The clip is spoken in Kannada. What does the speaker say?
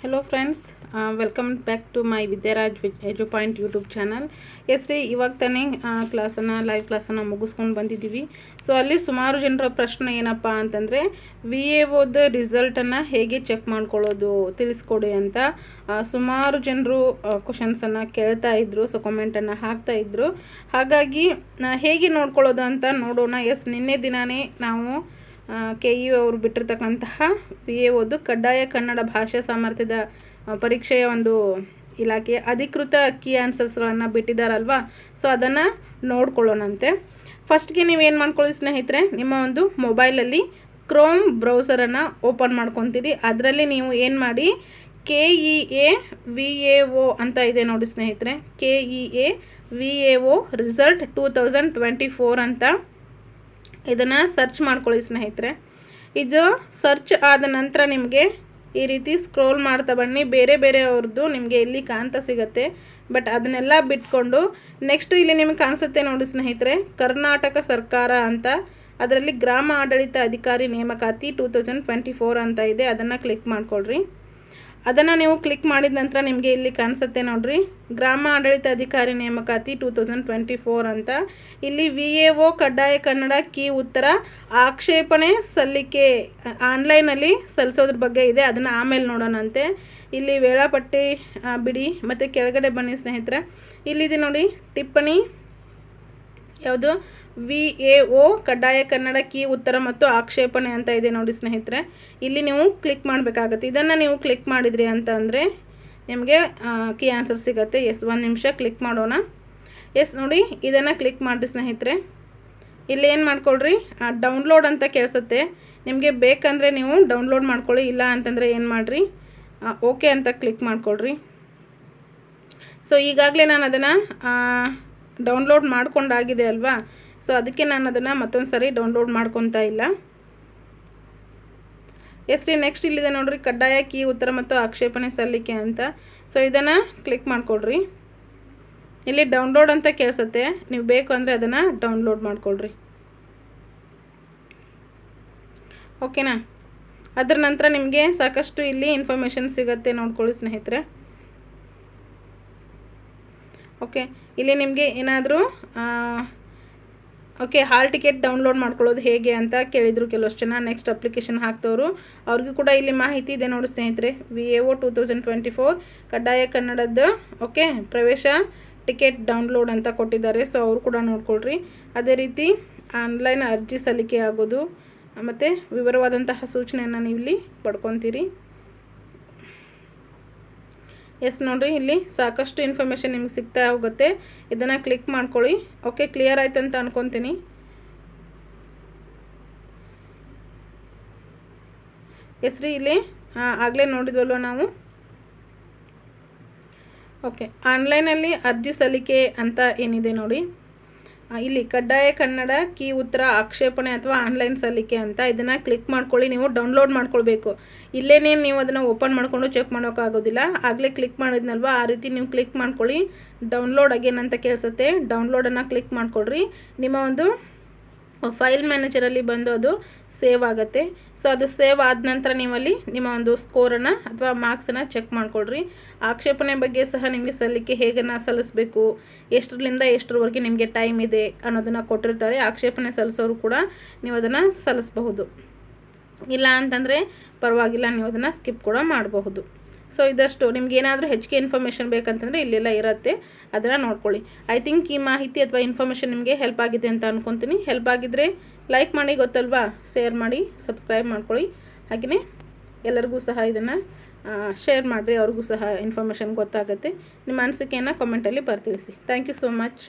Hello friends, welcome back to my Vidyaraj Edu Point YouTube channel. ಎಸ್ರಿ ಇವಾಗ ತಾನೇ ಲೈವ್ ಕ್ಲಾಸನ್ನು ಮುಗಿಸ್ಕೊಂಡು ಬಂದಿದ್ದೀವಿ. ಸೊ ಅಲ್ಲಿ ಸುಮಾರು ಜನರ ಪ್ರಶ್ನೆ ಏನಪ್ಪ ಅಂತಂದರೆ VAOದ ರಿಸಲ್ಟನ್ನು ಹೇಗೆ ಚೆಕ್ ಮಾಡ್ಕೊಳ್ಳೋದು ತಿಳಿಸ್ಕೊಡಿ ಅಂತ ಸುಮಾರು ಜನರು ಕ್ವಶನ್ಸನ್ನು ಕೇಳ್ತಾ ಇದ್ರು. ಸೊ ಕಮೆಂಟನ್ನು ಹಾಕ್ತಾ ಇದ್ರು. ಹಾಗಾಗಿ ಹೇಗೆ ನೋಡ್ಕೊಳ್ಳೋದು ಅಂತ ನೋಡೋಣ. ನಿನ್ನೆ ದಿನಾನೇ ನಾವು KU ಅವರು ಬಿಟ್ಟಿರ್ತಕ್ಕಂತಹ VAOದು ಕಡ್ಡಾಯ ಕನ್ನಡ ಭಾಷಾ ಸಾಮರ್ಥ್ಯದ ಪರೀಕ್ಷೆಯ ಒಂದು ಇಲಾಖೆಯ ಅಧಿಕೃತ ಕೀ ಆನ್ಸರ್ಸ್ಗಳನ್ನು ಬಿಟ್ಟಿದ್ದಾರಲ್ವಾ. ಸೊ ಅದನ್ನು ನೋಡ್ಕೊಳ್ಳೋಣಂತೆ. ಫಸ್ಟ್ಗೆ ನೀವೇನು ಮಾಡ್ಕೊಳ್ಳಿ ಸ್ನೇಹಿತರೆ, ನಿಮ್ಮ ಒಂದು ಮೊಬೈಲಲ್ಲಿ ಕ್ರೋಮ್ ಬ್ರೌಸರನ್ನು ಓಪನ್ ಮಾಡ್ಕೊತೀರಿ. ಅದರಲ್ಲಿ ನೀವು ಏನು ಮಾಡಿ KEA VAO ಅಂತ ಇದೆ ನೋಡಿ ಸ್ನೇಹಿತರೆ, KEA VAO ರಿಸಲ್ಟ್ 2024 ಅಂತ ಇದನ್ನು ಸರ್ಚ್ ಮಾಡ್ಕೊಳ್ಳಿ ಸ್ನೇಹಿತರೆ. ಇದು ಸರ್ಚ್ ಆದ ನಂತರ ನಿಮಗೆ ಈ ರೀತಿ ಸ್ಕ್ರೋಲ್ ಮಾಡ್ತಾ ಬನ್ನಿ. ಬೇರೆ ಬೇರೆಯವ್ರದ್ದು ನಿಮಗೆ ಇಲ್ಲಿ ಕಾಣ್ತಾ ಸಿಗುತ್ತೆ. ಬಟ್ ಅದನ್ನೆಲ್ಲ ಬಿಟ್ಕೊಂಡು ನೆಕ್ಸ್ಟ್ ಇಲ್ಲಿ ನಿಮಗೆ ಕಾಣಿಸುತ್ತೆ ನೋಡಿ ಸ್ನೇಹಿತರೆ, ಕರ್ನಾಟಕ ಸರ್ಕಾರ ಅಂತ, ಅದರಲ್ಲಿ ಗ್ರಾಮ ಆಡಳಿತ ಅಧಿಕಾರಿ ನೇಮಕಾತಿ 2024 ಅಂತ ಇದೆ. ಅದನ್ನು ಕ್ಲಿಕ್ ಮಾಡ್ಕೊಳ್ರಿ. ಅದನ್ನು ನೀವು ಕ್ಲಿಕ್ ಮಾಡಿದ ನಂತರ ನಿಮಗೆ ಇಲ್ಲಿ ಕಾಣಿಸುತ್ತೆ ನೋಡ್ರಿ, ಗ್ರಾಮ ಆಡಳಿತ ಅಧಿಕಾರಿ ನೇಮಕಾತಿ 2024 ಅಂತ. ಇಲ್ಲಿ VAO ಕಡ್ಡಾಯ ಕನ್ನಡ ಕೀ ಉತ್ತರ ಆಕ್ಷೇಪಣೆ ಸಲ್ಲಿಕೆ ಆನ್ಲೈನಲ್ಲಿ ಸಲ್ಲಿಸೋದ್ರ ಬಗ್ಗೆ ಇದೆ. ಅದನ್ನು ಆಮೇಲೆ ನೋಡೋಣಂತೆ. ಇಲ್ಲಿ ವೇಳಾಪಟ್ಟಿ ಬಿಡಿ ಮತ್ತು ಕೆಳಗಡೆ ಬನ್ನಿ ಸ್ನೇಹಿತರೆ. ಇಲ್ಲಿದೆ ನೋಡಿ ಟಿಪ್ಪಣಿ, ಯಾವುದು VAO ಕಡ್ಡಾಯ ಕನ್ನಡ ಕೀ ಉತ್ತರ ಮತ್ತು ಆಕ್ಷೇಪಣೆ ಅಂತ ಇದೆ ನೋಡಿ ಸ್ನೇಹಿತರೆ. ಇಲ್ಲಿ ನೀವು ಕ್ಲಿಕ್ ಮಾಡಬೇಕಾಗತ್ತೆ. ಇದನ್ನು ನೀವು ಕ್ಲಿಕ್ ಮಾಡಿದ್ರಿ ಅಂತ ಅಂದರೆ ನಿಮಗೆ ಕೀ ಆನ್ಸರ್ ಸಿಗುತ್ತೆ. ಒಂದು ನಿಮಿಷ ಕ್ಲಿಕ್ ಮಾಡೋಣ. ನೋಡಿ ಇದನ್ನು ಕ್ಲಿಕ್ ಮಾಡಿರಿ ಸ್ನೇಹಿತರೆ. ಇಲ್ಲಿ ಏನು ಮಾಡ್ಕೊಳ್ರಿ, ಡೌನ್ಲೋಡ್ ಅಂತ ಕೇಳಿಸುತ್ತೆ. ನಿಮಗೆ ಬೇಕಂದರೆ ನೀವು ಡೌನ್ಲೋಡ್ ಮಾಡ್ಕೊಳ್ಳಿ, ಇಲ್ಲ ಅಂತಂದರೆ ಏನು ಮಾಡಿರಿ, ಓಕೆ ಅಂತ ಕ್ಲಿಕ್ ಮಾಡ್ಕೊಳ್ರಿ. ಸೊ ಈಗಾಗಲೇ ನಾನು ಅದನ್ನು ಡೌನ್ಲೋಡ್ ಮಾಡ್ಕೊಂಡಾಗಿದೆ ಅಲ್ವಾ. ಸೊ ಅದಕ್ಕೆ ನಾನು ಅದನ್ನು ಮತ್ತೊಂದು ಸರಿ ಡೌನ್ಲೋಡ್ ಮಾಡ್ಕೊತಾ ಇಲ್ಲ. ನೆಕ್ಸ್ಟ್ ಇಲ್ಲಿದೆ ನೋಡ್ರಿ, ಕಡ್ಡಾಯ ಕೀ ಉತ್ತರ ಮತ್ತು ಆಕ್ಷೇಪಣೆ ಸಲ್ಲಿಕೆ ಅಂತ. ಸೊ ಇದನ್ನು ಕ್ಲಿಕ್ ಮಾಡ್ಕೊಳ್ರಿ. ಇಲ್ಲಿ ಡೌನ್ಲೋಡ್ ಅಂತ ಕೇಳಿಸುತ್ತೆ, ನೀವು ಬೇಕು ಅಂದರೆ ಅದನ್ನು ಡೌನ್ಲೋಡ್ ಮಾಡ್ಕೊಳ್ರಿ. ಓಕೆನಾ. ಅದರ ನಂತರ ನಿಮಗೆ ಸಾಕಷ್ಟು ಇಲ್ಲಿ ಇನ್ಫಾರ್ಮೇಷನ್ ಸಿಗುತ್ತೆ, ನೋಡ್ಕೊಳ್ಳಿ ಸ್ನೇಹಿತರೆ. ಓಕೆ, ಇಲ್ಲಿ ನಿಮಗೆ ಏನಾದರೂ ಹಾಲ್ ಟಿಕೆಟ್ ಡೌನ್ಲೋಡ್ ಮಾಡ್ಕೊಳ್ಳೋದು ಹೇಗೆ ಅಂತ ಕೇಳಿದರು ಕೆಲವಷ್ಟು ಜನ. ನೆಕ್ಸ್ಟ್ ಅಪ್ಲಿಕೇಶನ್ ಹಾಕ್ತವರು ಅವ್ರಿಗೂ ಕೂಡ ಇಲ್ಲಿ ಮಾಹಿತಿ ಇದೆ ನೋಡಿ ಸ್ನೇಹಿತರೆ. VAO 2024 ಕಡ್ಡಾಯ ಕನ್ನಡದ ಪ್ರವೇಶ ಟಿಕೆಟ್ ಡೌನ್ಲೋಡ್ ಅಂತ ಕೊಟ್ಟಿದ್ದಾರೆ. ಸೊ ಅವರು ಕೂಡ ನೋಡ್ಕೊಳ್ರಿ. ಅದೇ ರೀತಿ ಆನ್ಲೈನ್ ಅರ್ಜಿ ಸಲ್ಲಿಕೆ ಆಗೋದು ಮತ್ತು ವಿವರವಾದಂತಹ ಸೂಚನೆಯನ್ನು ನೀವು ಇಲ್ಲಿ ಪಡ್ಕೊತೀರಿ. ನೋಡಿರಿ, ಇಲ್ಲಿ ಸಾಕಷ್ಟು ಇನ್ಫಾರ್ಮೇಷನ್ ನಿಮ್ಗೆ ಸಿಗ್ತಾ ಹೋಗುತ್ತೆ. ಇದನ್ನು ಕ್ಲಿಕ್ ಮಾಡ್ಕೊಳ್ಳಿ. ಓಕೆ, ಕ್ಲಿಯರ್ ಆಯ್ತು ಅಂತ ಅನ್ಕೊತೀನಿ. ಇಲ್ಲಿ ಆಗಲೇ ನೋಡಿದ್ವಲ್ವ ನಾವು. ಓಕೆ, ಆನ್ಲೈನಲ್ಲಿ ಅರ್ಜಿ ಸಲ್ಲಿಕೆ ಅಂತ ಏನಿದೆ ನೋಡಿ, ಇಲ್ಲಿ ಕಡ್ಡಾಯ ಕನ್ನಡ ಕೀ ಉತ್ತರ ಆಕ್ಷೇಪಣೆ ಅಥವಾ ಆನ್ಲೈನ್ ಸಲ್ಲಿಕೆ ಅಂತ ಇದನ್ನು ಕ್ಲಿಕ್ ಮಾಡ್ಕೊಳ್ಳಿ. ನೀವು ಡೌನ್ಲೋಡ್ ಮಾಡ್ಕೊಳ್ಬೇಕು. ಇಲ್ಲೇನೇನು ನೀವು ಅದನ್ನು ಓಪನ್ ಮಾಡಿಕೊಂಡು ಚೆಕ್ ಮಾಡೋಕ್ಕಾಗೋದಿಲ್ಲ. ಆಗಲೇ ಕ್ಲಿಕ್ ಮಾಡಿದ್ನಲ್ವ, ಆ ರೀತಿ ನೀವು ಕ್ಲಿಕ್ ಮಾಡ್ಕೊಳ್ಳಿ. ಡೌನ್ಲೋಡ್ ಅಗೇನ್ ಅಂತ ಕೇಳಿಸುತ್ತೆ, ಡೌನ್ಲೋಡನ್ನು ಕ್ಲಿಕ್ ಮಾಡ್ಕೊಳ್ರಿ. ನಿಮ್ಮ ಒಂದು ಫೈಲ್ ಮ್ಯಾನೇಜರಲ್ಲಿ ಬಂದು ಅದು ಸೇವ್ ಆಗುತ್ತೆ. ಸೊ ಅದು ಸೇವ್ ಆದ ನಂತರ ನೀವಲ್ಲಿ ನಿಮ್ಮ ಒಂದು ಸ್ಕೋರನ್ನು ಅಥವಾ ಮಾರ್ಕ್ಸನ್ನು ಚೆಕ್ ಮಾಡ್ಕೊಳ್ರಿ. ಆಕ್ಷೇಪಣೆ ಬಗ್ಗೆ ಸಹ ನಿಮಗೆ ಸಲ್ಲಿಕೆ ಹೇಗನ್ನು ಸಲ್ಲಿಸಬೇಕು, ಎಷ್ಟರಿಂದ ಎಷ್ಟರವರೆಗೆ ನಿಮಗೆ ಟೈಮ್ ಇದೆ ಅನ್ನೋದನ್ನು ಕೊಟ್ಟಿರ್ತಾರೆ. ಆಕ್ಷೇಪಣೆ ಸಲ್ಲಿಸೋರು ಕೂಡ ನೀವು ಅದನ್ನು ಸಲ್ಲಿಸಬಹುದು. ಇಲ್ಲ ಅಂತಂದರೆ ಪರವಾಗಿಲ್ಲ, ನೀವು ಅದನ್ನು ಸ್ಕಿಪ್ ಕೂಡ ಮಾಡಬಹುದು. ಸೊ ಇದಷ್ಟು. ನಿಮ್ಗೆ ಏನಾದರೂ ಹೆಚ್ಚಿಗೆ ಇನ್ಫಾರ್ಮೇಷನ್ ಬೇಕಂತಂದರೆ ಇಲ್ಲೆಲ್ಲ ಇರುತ್ತೆ, ಅದನ್ನು ನೋಡ್ಕೊಳ್ಳಿ. ಐ ಥಿಂಕ್ ಈ ಮಾಹಿತಿ ಅಥವಾ ಇನ್ಫಾರ್ಮೇಷನ್ ನಿಮಗೆ ಹೆಲ್ಪ್ ಆಗಿದೆ ಅಂತ ಅನ್ಕೊತೀನಿ. ಹೆಲ್ಪ್ ಆಗಿದ್ದರೆ ಲೈಕ್ ಮಾಡಿ, ಗೊತ್ತಲ್ವಾ, ಶೇರ್ ಮಾಡಿ, ಸಬ್ಸ್ಕ್ರೈಬ್ ಮಾಡ್ಕೊಳ್ಳಿ. ಹಾಗೆಯೇ ಎಲ್ಲರಿಗೂ ಸಹ ಇದನ್ನು ಶೇರ್ ಮಾಡಿರಿ, ಅವ್ರಿಗೂ ಸಹ ಇನ್ಫಾರ್ಮೇಷನ್ ಗೊತ್ತಾಗುತ್ತೆ. ನಿಮ್ಮ ಅನಿಸಿಕೆಯನ್ನು ಕಮೆಂಟಲ್ಲಿ ಬರ್ತಿಳಿಸಿ. Thank you so much.